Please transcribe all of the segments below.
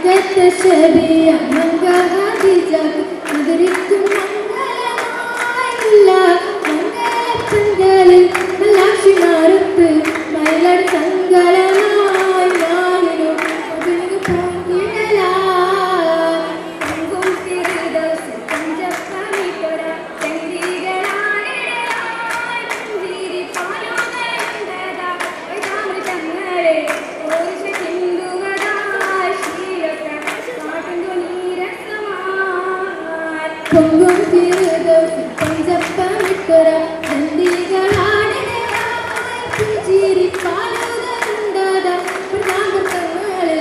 شبيع من قهديجك مدركم മംഗളമായില്ല മംഗളപ്പന്തലിൽ മല്ലാക്ഷി മാറുത്ത് മയിലട സങ്കലമായി ഞാനിരു അതിനു പോയിടല പങ്കും തിരുദോസ് പഞ്ചപ്പമിട്ടൊര ചന്ദ്രികളാണിടയായി പുഞ്ചിരി പാലോകരണ്ടത വൈതാമൃതങ്ങളെ ഓർഷ ഹിന്ദുവതായി ശ്രീരക്ത കാട്ടുന്നു നീരസമായി പൊങ്കും തിരുദോസ് പഞ്ചപ്പമിട്ടൊര ചന്ദ്രികളാണിടയായി പുഞ്ചിരി പാലോകരണ്ടത വൈതാമൃതങ്ങളെ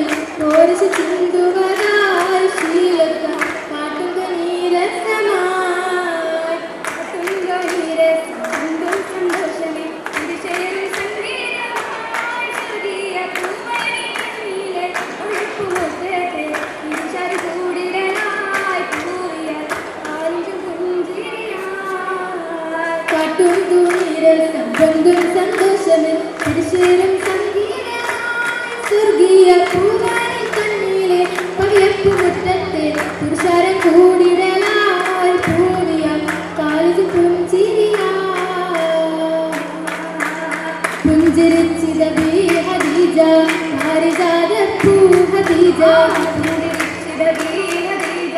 ഓർഷ ഹിന്ദുവതായി ശ്രീരക്ത കാട്ടുന്നു നീരസമായി കാട്ടുന്നു നീരസം സന്തോഷമേ തിരുശേരി സംഗീതമായി സ്വർഗീയ പൂവണിയിലെ ഒഴുക്കുമുറ്റത്തെ തിരുശാരി കൂടിടലായി പൂവിയാൽ ആലിഞ്ചും പുഞ്ചിരിയായി കാട്ടുന്നു നീരസം സന്തോഷമേ തിരുശേരും സംഗീതമായി സ്വർഗീയ പൂവണി കണ്ണിലെ പവിയപ്പുമുറ്റത്തെ പുരുഷാരം കൂടിടലായി പൂവിയാൽ കാലിഞ്ചും പുഞ്ചിരിയായി പുഞ്ചിരിച്ചിത ബി ഹദീജ പാരിജാതപ്പൂ ഹദീജ പുഞ്ചിരിച്ചിത ബി ഹദീജ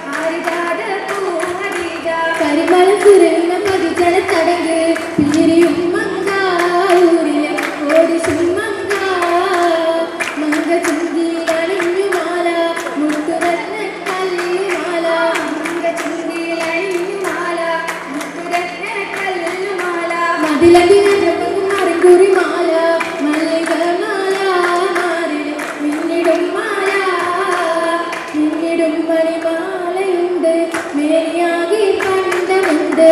പാരിജാതപ്പൂ ഹദീജ കരിമല കുരങ്ങ പതിജല തടങ്ക് പീരിയും മങ്കായൂരിലെ ഓടിശും മങ്ക മങ്ക ചുങ്കിലണിഞ്ഞു മാല മുത്തുരത്ന കല്ലുമാല മങ്ക ചുങ്കിലണിഞ്ഞു മാല മുത്തുരത്ന കല്ലുമാല മതിലകിറി മാല മല്ലികമാല മാറിലെ മിന്നിടും മാല മിന്നിടും മണിമാലയുണ്ട് മേനിയാകെ കണ്ടമുണ്ട്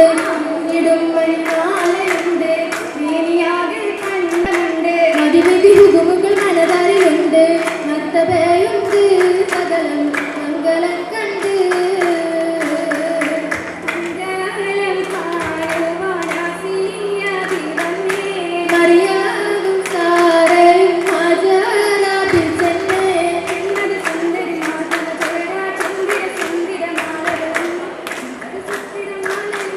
മിന്നിടും മണിമാലയുണ്ട് മേനിയാകെ കണ്ടമുണ്ട് മതിമതി ഹുകുമുകൾ മനതാരിലുണ്ട് മത്തബയുണ്ട് സകലം മംഗളം കണ്ട് മംഗളം പാടുവാനാസിയ ദിവമേ മറിയാകും സാരയും ഹാജരാബിൽ ചെന്നേ എന്നത് സുന്ദരി മാതൃക ചോരാ ചന്ദ്ര സുന്ദരമാലകളും അത് സുസ്ഥിരമാലയും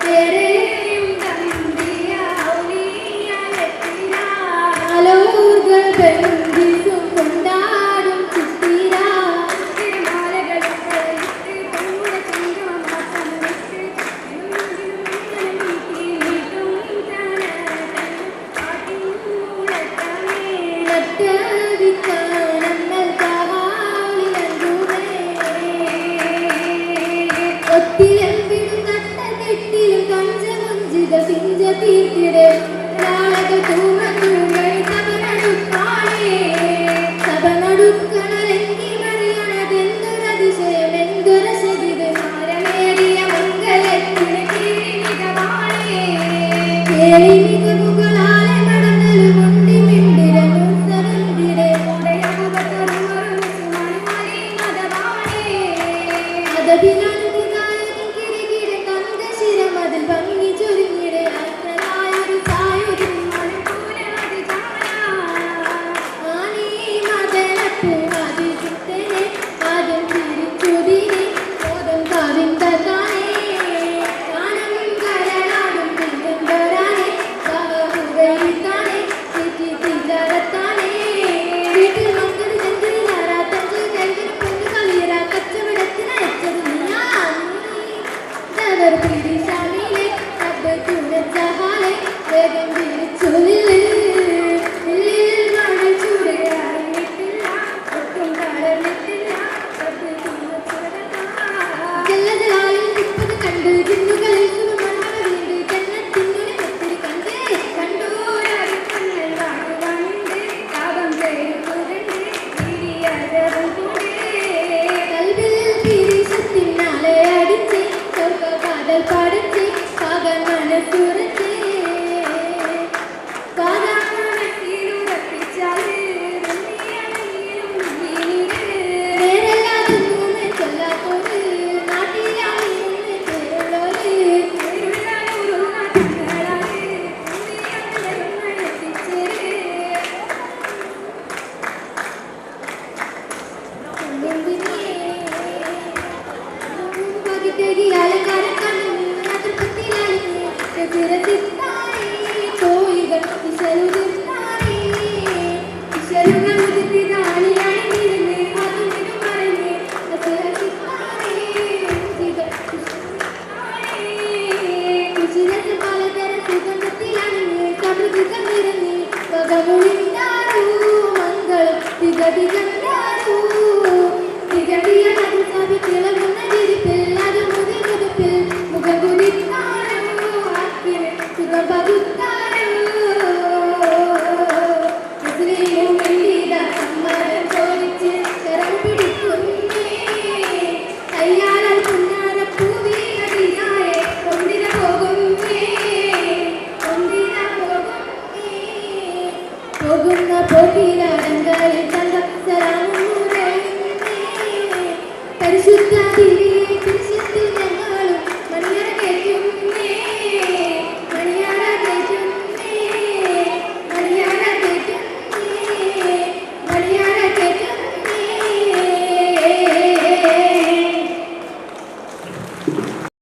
ചേരേയും തമ്പിയ ഔലിയാലെത്തിര ആലോർകൾ ബന്ധിസും കൊണ്ടാടും ചിത്തിര തിരുമാലകൾ ഇട്ട് പൊങ്ങുട ചന്ദ്രമ മാസം വിട്ട് നീട്ടും കാട്ടിമൂളത്തമേ നട്ടവിക്കാനമ്മൽ കാവാളിലങ്കുമേ ഒത്തിരമ്പിടും നട്ടകെട്ടിലും കഞ്ചമുഞ്ചിത പിഞ്ച തീർത്തിടെ നാളക തൂമത്തൂങ്ങൾ സഭനടുക്കാണേ സഭനടുക്കണലെങ്കി മറിയണതെന്തൊരതിശയം എന്തൊരശതിത് മാരമേറിയ മംഗലത്തിന് കീഴിനികമാണേ കേളി മികവുകളാലെ നടന്നലും മുണ്ടി മിണ്ടിരനും സരന്തിരെ ഉടയമുഖത്തറുമറും സുമനുമലി മതമാണേ അതഭിനന്ദിതായതും കിരികിടെ കന്തശിരം അതിൽ ഭംഗി ചൊരിഞ്ഞിടെ അത്രനായൊരു സായുധം മണിക്കൂലമതി ആനീ മദനപ്പൂ അതിചിത്തനെ ആദ്യം തിരിച്ചുതിരി ബോധം കവിന്തതാനേ കാനം കരനാടും തിരുവന്തരാനെ സഹുകൈത്താനെ ചിറ്റി തിജറത്താനേ വീട്ടിൽ മക്കൾ ചെന്തിരി നാരാത്തഞ്ച് കൈകിന് പൊന്നു കളിയറ കച്ചവടത്തിന് അയച്ചത് നീയാ ദവർ പിടിശാമിലെ സബ് തുണച്ചഹാലെ വേഗം തിരിച്ചൊല്ലില് ഇല്ലിൽ മഴ ചൂട് അറിഞ്ഞിട്ടില്ല ഒട്ടും കടന്നിട്ടില്ല സബ് ജല്ലജലാലിൽ തിപ്പത് കണ്ട് ജിന്നുകളിൽ സുഖമണ്ണ വീട് ജന്നത്തിനുനെ ഒത്തിരി കണ്ട് കണ്ടൂരറിപ്പങ്ങൾ വാഴുവാനുണ്ട് താപം ചെയ്ത്